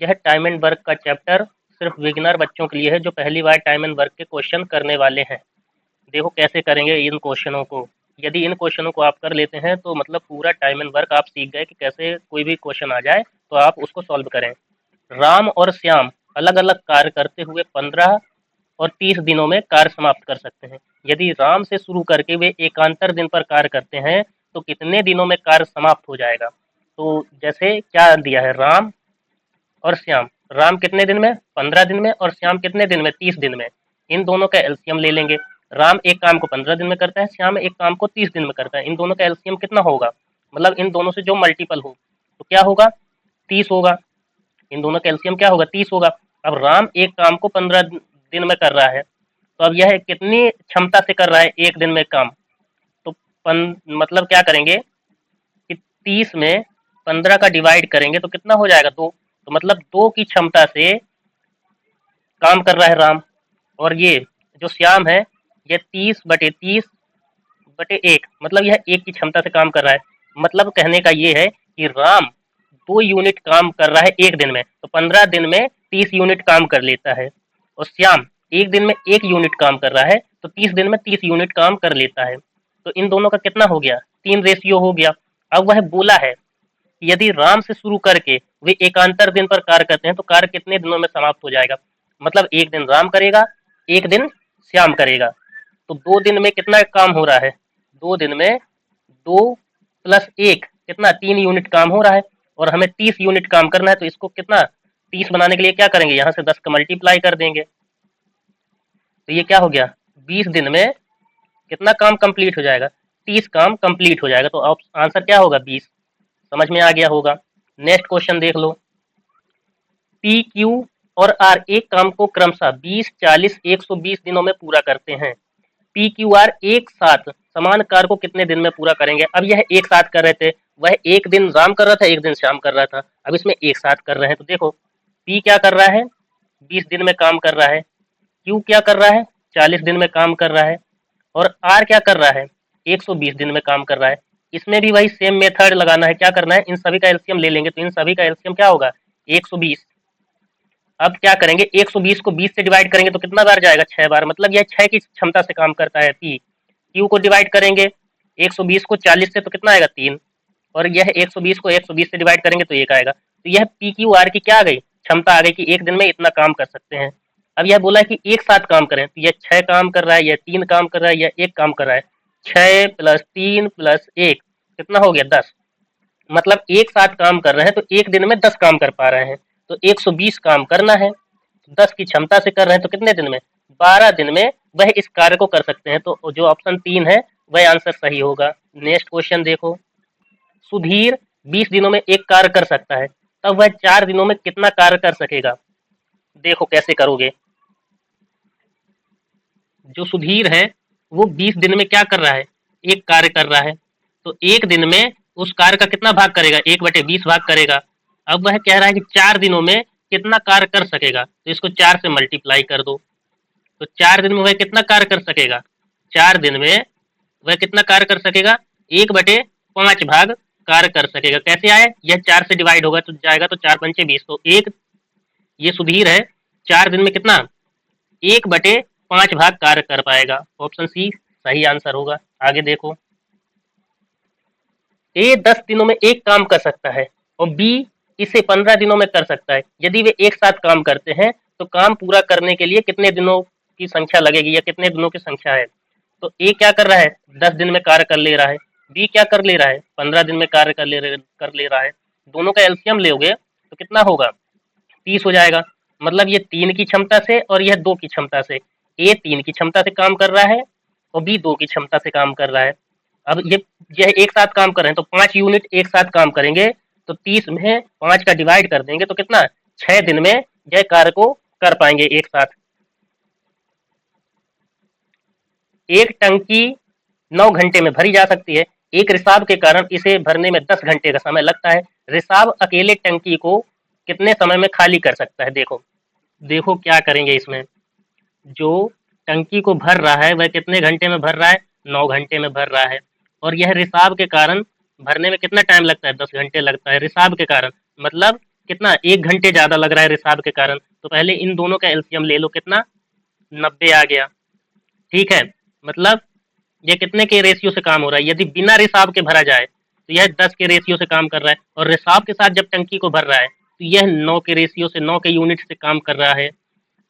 यह time and work का chapter सिर्फ बिगिनर बच्चों के लिए है जो पहली बार टाइम एंड वर्क के क्वेश्चन करने वाले हैं। देखो कैसे करेंगे इन क्वेश्चनों को। यदि इन क्वेश्चनों को आप कर लेते हैं तो मतलब पूरा टाइम एंड वर्क आप सीख गए कि कैसे कोई भी क्वेश्चन आ जाए तो आप उसको सॉल्व करें। राम और श्याम अलग अलग कार्य करते हुए 15 और 30 दिनों में कार्य समाप्त कर सकते हैं। यदि राम से शुरू करके वे एकांतर दिन पर कार्य करते हैं तो कितने दिनों में कार्य समाप्त हो जाएगा। तो जैसे क्या दिया है, राम और श्याम। राम कितने दिन में, 15 दिन में, और श्याम कितने दिन में, 30 दिन में। इन दोनों का एलसीएम ले लेंगे। राम एक काम को 15 दिन में करता है, श्याम एक काम को 30 दिन में करता है। इन दोनों का एलसीएम कितना होगा, मतलब इन दोनों से जो मल्टीपल हो तो क्या होगा, 30 होगा। इन दोनों का एलसीएम क्या होगा, 30 होगा। अब राम एक काम को 15 दिन में कर रहा है, तो अब यह कितनी क्षमता से कर रहा है एक दिन में काम। तो मतलब क्या करेंगे कि 30 में 15 का डिवाइड करेंगे तो कितना हो जाएगा, 2। तो मतलब 2 की क्षमता से काम कर रहा है राम। और ये जो श्याम है ये 30/30/1, मतलब यह 1 की क्षमता से काम कर रहा है। मतलब कहने का ये है कि राम 2 यूनिट काम कर रहा है एक दिन में, तो 15 दिन में 30 यूनिट काम कर लेता है। और श्याम एक दिन में 1 यूनिट काम कर रहा है तो 30 दिन में 30 यूनिट काम कर लेता है। तो इन दोनों का कितना हो गया, 3 रेशियो हो गया। अब वह बोला है यदि राम से शुरू करके वे एकांतर दिन पर कार्य करते हैं तो कार्य कितने दिनों में समाप्त हो जाएगा। मतलब एक दिन राम करेगा, एक दिन श्याम करेगा, तो 2 दिन में कितना काम हो रहा है, 2 दिन में 2 प्लस 1 कितना, 3 यूनिट काम हो रहा है। और हमें 30 यूनिट काम करना है तो इसको कितना, 30 बनाने के लिए क्या करेंगे, यहाँ से 10 का मल्टीप्लाई कर देंगे। तो ये क्या हो गया, 20 दिन में कितना काम कंप्लीट हो जाएगा, 30 काम कंप्लीट हो जाएगा। तो आंसर क्या होगा, 20। समझ में आ गया होगा। नेक्स्ट क्वेश्चन देख लो। पी, क्यू और आर एक काम को क्रमशः 20, 40, 120 दिनों में पूरा करते हैं। पी, क्यू, आर एक साथ समान कार्य को कितने दिन में पूरा करेंगे। अब यह एक साथ कर रहे थे, वह एक दिन राम कर रहा था, एक दिन श्याम कर रहा था। अब इसमें एक साथ कर रहे हैं तो देखो पी क्या कर रहा है, 20 दिन में काम कर रहा है। क्यू क्या कर रहा है, 40 दिन में काम कर रहा है। और आर क्या कर रहा है, 120 दिन में काम कर रहा है। इसमें भी वही सेम मेथड लगाना है। क्या करना है, इन सभी का एलसीएम ले लेंगे तो इन सभी का एलसीएम क्या होगा, 120। अब क्या करेंगे, 120 को 20 से डिवाइड करेंगे तो कितना बार जाएगा, 6 बार। मतलब यह 6 की क्षमता से काम करता है पी। क्यू को डिवाइड करेंगे 120 को 40 से तो कितना आएगा, 3। और यह 120 को 120 से डिवाइड करेंगे तो 1 आएगा। तो यह पी क्यू आर की क्या आ गई, क्षमता आ गई कि एक दिन में इतना काम कर सकते हैं। अब यह बोला है कि एक साथ काम करें, तो यह 6 काम कर रहा है, यह 3 काम कर रहा है, यह 1 काम कर रहा है। 6 + 3 + 1 कितना हो गया, 10। मतलब एक साथ काम कर रहे हैं तो एक दिन में 10 काम कर पा रहे हैं। तो 120 काम करना है, 10 की क्षमता से कर रहे हैं तो कितने दिन में, 12 दिन में वह इस कार्य को कर सकते हैं। तो जो ऑप्शन 3 है वह आंसर सही होगा। नेक्स्ट क्वेश्चन देखो। सुधीर 20 दिनों में एक कार्य कर सकता है, तब वह 4 दिनों में कितना कार्य कर सकेगा। देखो कैसे करोगे। जो सुधीर है वो 20 दिन में क्या कर रहा है, एक कार्य कर रहा है। तो एक दिन में उस कार्य का कितना भाग करेगा, 1/20 भाग करेगा। अब वह कह रहा है कि 4 दिनों में कितना कार्य कर सकेगा, तो इसको 4 से मल्टीप्लाई कर दो। तो 4 दिन में वह कितना कार्य कर सकेगा, 4 दिन में वह कितना कार्य कर सकेगा, 1/5 भाग कार्य कर सकेगा। कैसे आए, यह 4 से डिवाइड होगा तो जाएगा, तो 4 पंचे 20। तो एक ये सुधीर है 4 दिन में कितना, 1/5 भाग कार्य कर पाएगा। ऑप्शन सी सही आंसर होगा। आगे देखो। ए 10 दिनों में एक काम कर सकता है और बी इसे 15 दिनों में कर सकता है। यदि वे एक साथ काम करते हैं तो काम पूरा करने के लिए कितने दिनों की संख्या लगेगी या कितने दिनों की संख्या है। तो ए क्या कर रहा है, 10 दिन में कार्य कर ले रहा है। बी क्या कर ले रहा है, 15 दिन में कार्य कर ले रहा है। दोनों का एलसीएम लोगे तो कितना होगा, 30 हो जाएगा। मतलब ये 3 की क्षमता से और यह 2 की क्षमता से। ए 3 की क्षमता से काम कर रहा है और बी 2 की क्षमता से काम कर रहा है। अब यह एक साथ काम कर रहे हैं तो 5 यूनिट एक साथ काम करेंगे। तो 30 में 5 का डिवाइड कर देंगे तो कितना, 6 दिन में यह कार्य को कर पाएंगे एक साथ। एक टंकी 9 घंटे में भरी जा सकती है। एक रिसाव के कारण इसे भरने में 10 घंटे का समय लगता है। रिसाव अकेले टंकी को कितने समय में खाली कर सकता है। देखो देखो क्या करेंगे इसमें। जो टंकी को भर रहा है वह कितने घंटे में भर रहा है, 9 घंटे में भर रहा है। और यह रिसाव के कारण भरने में कितना टाइम लगता है, 10 घंटे लगता है रिसाव के कारण। मतलब कितना 1 घंटे ज़्यादा लग रहा है रिसाव के कारण, तो पहले इन दोनों का एलसीएम ले लो, कितना 90 आ गया। ठीक है, मतलब ये कितने के रेशियो से काम हो रहा है, यदि बिना रिसाव के भरा जाए तो यह 10 के रेशियो से काम कर रहा है, और रिसाव के साथ जब टंकी को भर रहा है तो यह 9 के रेशियो से 9 के यूनिट से काम कर रहा है।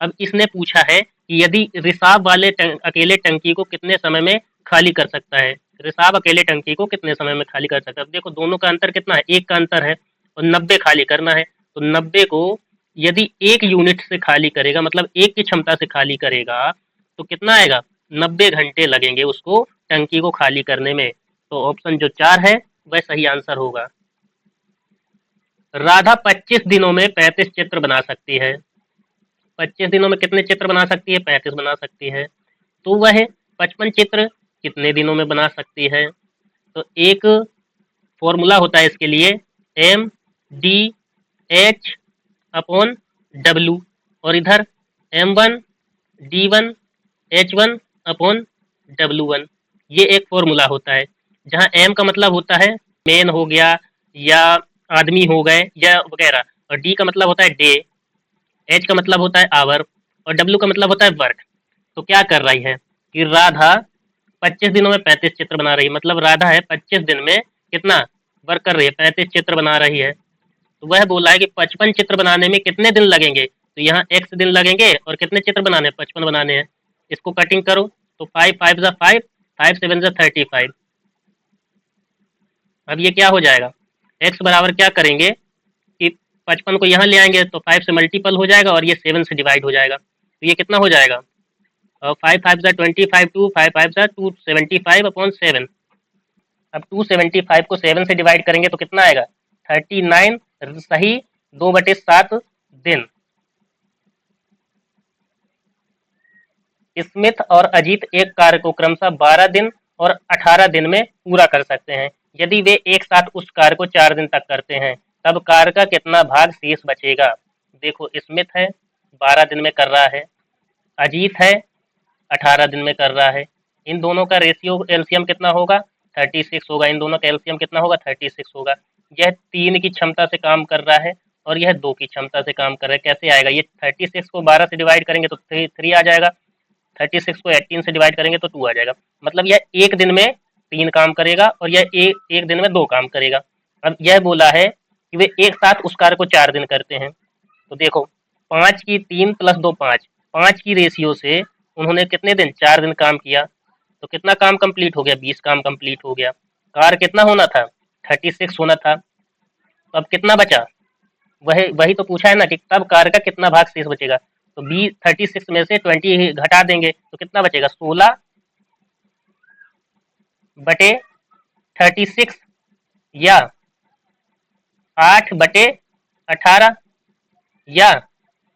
अब इसने पूछा है कि यदि रिसाव वाले अकेले टंकी को कितने समय में खाली कर सकता है, रिसाव अकेले टंकी को कितने समय में खाली कर सकता है। अब देखो दोनों का अंतर कितना है, 1 का अंतर है, और 90 खाली करना है, तो 90 को यदि 1 यूनिट से खाली करेगा, मतलब 1 की क्षमता से खाली करेगा, तो कितना आएगा, 90 घंटे लगेंगे उसको टंकी को खाली करने में। तो ऑप्शन जो 4 है वह सही आंसर होगा। राधा 25 दिनों में 35 चित्र बना सकती है। 25 दिनों में कितने चित्र बना सकती है, 35 बना सकती है। तो वह 55 चित्र कितने दिनों में बना सकती है। तो एक फॉर्मूला होता है इसके लिए, MDH/W, और इधर M1 D1 H1 upon W1, ये एक फॉर्मूला होता है, जहाँ M का मतलब होता है मैन हो गया या आदमी हो गए या वगैरह, और D का मतलब होता है डे, H का मतलब होता है आवर, और W का मतलब होता है वर्क। तो क्या कर रही है कि राधा 25 दिनों में 35 चित्र बना रही है, मतलब राधा है 25 दिन में कितना वर्क कर रही है, 35 चित्र बना रही है। तो वह बोला है कि 55 चित्र बनाने में कितने दिन लगेंगे, तो यहाँ x दिन लगेंगे, और कितने चित्र बनाने हैं, 55 बनाने हैं। इसको कटिंग करो तो 5 5 जा 5, 5 7 जा 35। अब ये क्या हो जाएगा, x बराबर क्या करेंगे कि 55 को यहाँ ले आएंगे तो 5 से मल्टीपल हो जाएगा, और ये 7 से डिवाइड हो जाएगा, तो ये कितना हो जाएगा, 5 5 जा 25, 2 5 5 जा 275 अपॉन 7। अब 275 को 7 से डिवाइड करेंगे तो कितना आएगा, 39 सही 2/7 दिन। स्मिथ और अजीत एक कार्य को क्रमशः 12 दिन और 18 दिन में पूरा कर सकते हैं। यदि वे एक साथ उस कार्य को 4 दिन तक करते हैं, तब कार्य का कितना भाग शेष बचेगा। देखो स्मिथ है 12 दिन में कर रहा है, अजीत है 18 दिन में कर रहा है, इन दोनों का रेशियो एलसीएम कितना होगा, 36 होगा। इन दोनों का एलसीएम कितना होगा, 36 होगा। यह 3 की क्षमता से काम कर रहा है और यह 2 की क्षमता से काम कर रहा है। कैसे आएगा, ये 36 को 12 से डिवाइड करेंगे तो 3 आ जाएगा, 36 को 18 से डिवाइड करेंगे तो 2 आ जाएगा। मतलब यह एक दिन में 3 काम करेगा और यह एक दिन में 2 काम करेगा। अब यह बोला है कि वे एक साथ उस कार्य को 4 दिन करते हैं। तो देखो 5 की 3 + 2 5, 5 की रेशियो से उन्होंने कितने दिन, 4 दिन काम किया, तो कितना काम कंप्लीट हो गया, 20 काम कंप्लीट हो गया। कार्य कितना होना था, 36 होना था। तो अब कितना बचा, वही वही तो पूछा है ना कि तब कार्य का कितना भाग शेष बचेगा। तो 36 में से 20 घटा देंगे तो कितना बचेगा, 16/36 या 8/18 या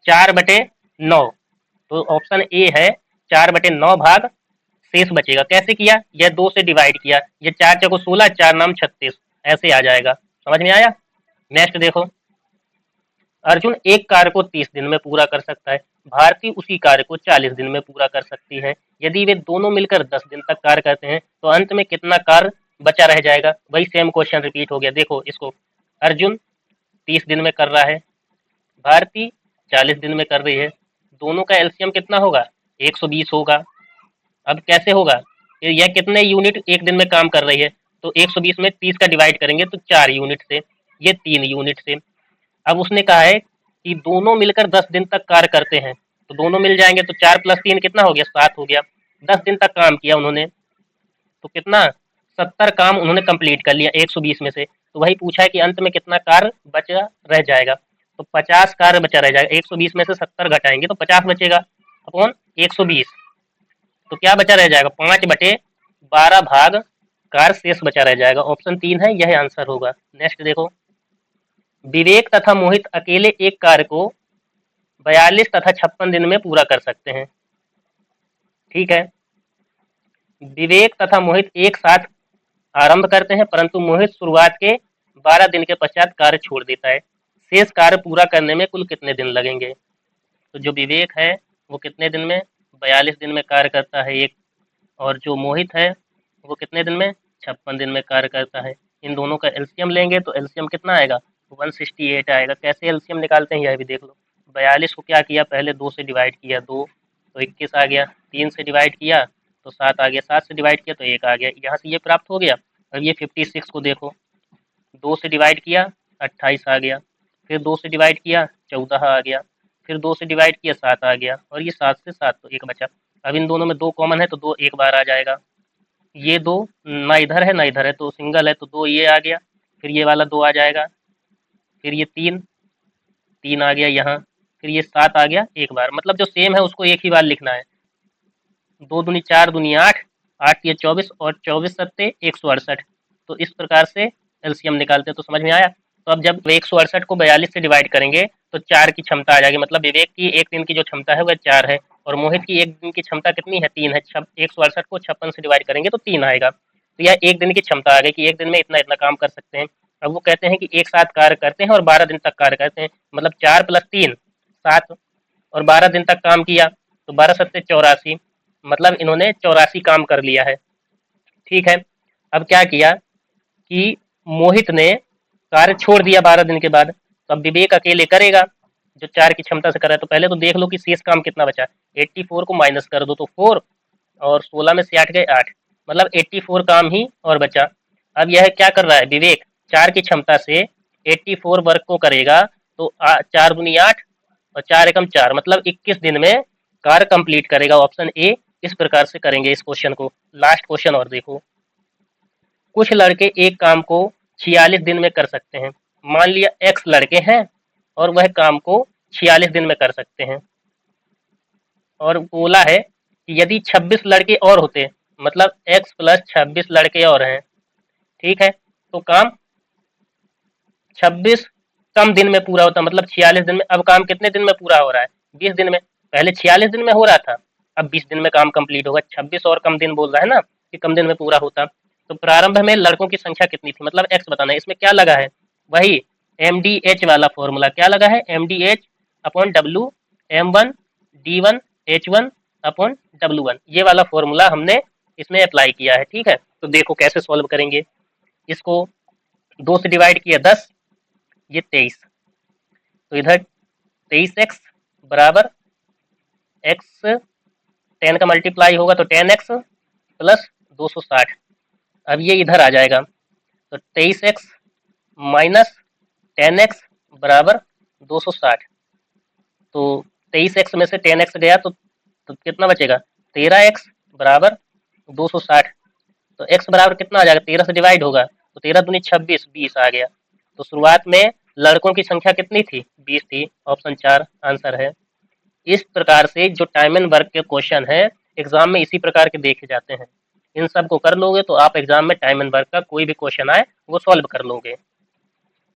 4/9। तो ऑप्शन ए है 4/9 भाग शेष बचेगा। कैसे किया, यह 2 से डिवाइड किया, ये 4 चौको 16, 4 नाम 36, ऐसे आ जाएगा। समझ में आया। नेक्स्ट देखो, अर्जुन एक कार्य को 30 दिन में पूरा कर सकता है, भारती उसी कार्य को 40 दिन में पूरा कर सकती है। यदि वे दोनों मिलकर 10 दिन तक कार्य करते हैं तो अंत में कितना कार्य बचा रह जाएगा। वही सेम क्वेश्चन रिपीट हो गया। देखो इसको, अर्जुन 30 दिन में कर रहा है, भारती 40 दिन में कर रही है, दोनों का एलसीएम कितना होगा, 120 होगा। अब कैसे होगा, यह कितने यूनिट एक दिन में काम कर रही है, तो 120 में 30 का डिवाइड करेंगे तो 4 यूनिट से, ये 3 यूनिट से। अब उसने कहा है कि दोनों मिलकर 10 दिन तक कार्य करते हैं, तो दोनों मिल जाएंगे तो 4 + 3 कितना हो गया, 7 हो गया। 10 दिन तक काम किया उन्होंने, तो कितना 70 काम उन्होंने कंप्लीट कर लिया 120 में से। तो वही पूछा है कि अंत में कितना कार्य बचा रह जाएगा, तो 50 कार्य बचा रह जाएगा। 120 में से 70 घटाएंगे तो 50 बचेगा अपॉन 120, तो क्या बचा रह जाएगा, 5/12 भाग कार्य शेष बचा रह जाएगा। ऑप्शन 3 है, यह आंसर होगा। नेक्स्ट देखो, विवेक तथा मोहित अकेले एक कार्य को 42 तथा 56 दिन में पूरा कर सकते हैं। ठीक है, विवेक तथा मोहित एक साथ आरंभ करते हैं, परंतु मोहित शुरुआत के 12 दिन के पश्चात कार्य छोड़ देता है। शेष कार्य पूरा करने में कुल कितने दिन लगेंगे। तो जो विवेक है वो कितने दिन में, 42 दिन में कार्य करता है एक, और जो मोहित है वो कितने दिन में, 56 दिन में कार्य करता है। इन दोनों का एलसीएम लेंगे तो एलसीएम कितना आएगा, 168 आएगा। कैसे एलसीएम निकालते हैं यह भी देख लो। 42 को क्या किया, पहले 2 से डिवाइड किया 2 तो 21 आ गया, 3 से डिवाइड किया तो 7 आ गया, 7 से डिवाइड किया तो 1 आ गया, यहाँ से ये प्राप्त हो गया। अब ये 56 को देखो, 2 से डिवाइड किया 28 आ गया, फिर 2 से डिवाइड किया 14 आ गया, फिर 2 से डिवाइड किया 7 आ गया, और ये 7 से 7 तो 1 बचा। अब इन दोनों में 2 कॉमन है तो 2 एक बार आ जाएगा। ये 2 ना इधर है ना इधर है तो सिंगल है तो 2 ये आ गया, फिर ये वाला 2 आ जाएगा, फिर ये 3 आ गया यहाँ, फिर ये 7 आ गया एक बार। मतलब जो सेम है उसको एक ही बार लिखना है। 2 दूनी 4 दूनी 8, 8 ये 24 और 24 सत्ते 168। तो इस प्रकार से एलसीएम निकालते हैं। तो समझ में आया। तो अब जब 168 को 42 से डिवाइड करेंगे तो 4 की क्षमता आ जाएगी। मतलब विवेक की एक दिन की जो क्षमता है वह 4 है और मोहित की एक दिन की क्षमता कितनी है, 3 है। 168 को 56 से डिवाइड करेंगे तो 3 आएगा। तो यह एक दिन की क्षमता आ गई कि एक दिन में इतना इतना काम कर सकते हैं। अब वो कहते हैं कि एक साथ कार्य करते हैं और 12 दिन तक कार्य करते हैं। मतलब 4 + 3 7 और 12 दिन तक काम किया तो 12 सत्ते 84। मतलब इन्होंने 84 काम कर लिया है। ठीक है। अब क्या किया कि मोहित ने कार्य छोड़ दिया 12 दिन के बाद, तो अब विवेक अकेले करेगा जो 4 की क्षमता से कर रहा है। तो पहले तो देख लो कि शेष काम कितना बचा। 84 को माइनस कर दो तो 4 और 16 में से 8 गए 8, मतलब 84 काम ही और बचा। अब यह क्या कर रहा है विवेक, 4 की क्षमता से 84 वर्क को करेगा तो 4 दूनी 8 और 4 एकम 4, मतलब 21 दिन में कार्य कंप्लीट करेगा। Option A. इस प्रकार से करेंगे इस क्वेश्चन को। लास्ट क्वेश्चन और देखो। कुछ लड़के एक काम को 46 दिन में कर सकते हैं। मान लिया x लड़के हैं और वह काम को 46 दिन में कर सकते हैं, और बोला है कि यदि 26 लड़के और होते, मतलब x + 26 लड़के और हैं, ठीक है, तो काम 26 कम दिन में पूरा होता। मतलब 46 दिन में। अब काम कितने दिन में पूरा हो रहा है, 20 दिन में। पहले 46 दिन में हो रहा था, अब 20 दिन में काम कंप्लीट होगा। 26 और कम दिन बोल रहा है ना कि कम दिन में पूरा होता। तो प्रारंभ में लड़कों की संख्या कितनी थी, मतलब x बताना है। इसमें क्या लगा है, वही MDH वाला फॉर्मूला। क्या लगा है, MDH/W M1 D1 H1 W1। ये वाला फॉर्मूला हमने इसमें अप्लाई किया है। ठीक है। तो देखो कैसे सॉल्व करेंगे इसको। 2 से डिवाइड किया 10, ये 23, तो इधर 23x बराबर x 10 का मल्टीप्लाई होगा तो 10x + 260। अब ये इधर आ जाएगा तो 23x - 10x बराबर 260। तो 23x में से 10x गया तो कितना बचेगा, 13x बराबर 260। तो x बराबर कितना आ जाएगा, 13 से डिवाइड होगा तो 13 दूनी 26, 20 आ गया। तो शुरुआत में लड़कों की संख्या कितनी थी, 20 थी। ऑप्शन 4 आंसर है। इस प्रकार से जो टाइम एंड वर्क के क्वेश्चन है एग्जाम में इसी प्रकार के देखे जाते हैं। इन सब को कर लोगे तो आप एग्जाम में टाइम एंड वर्क का कोई भी क्वेश्चन आए वो सॉल्व कर लोगे।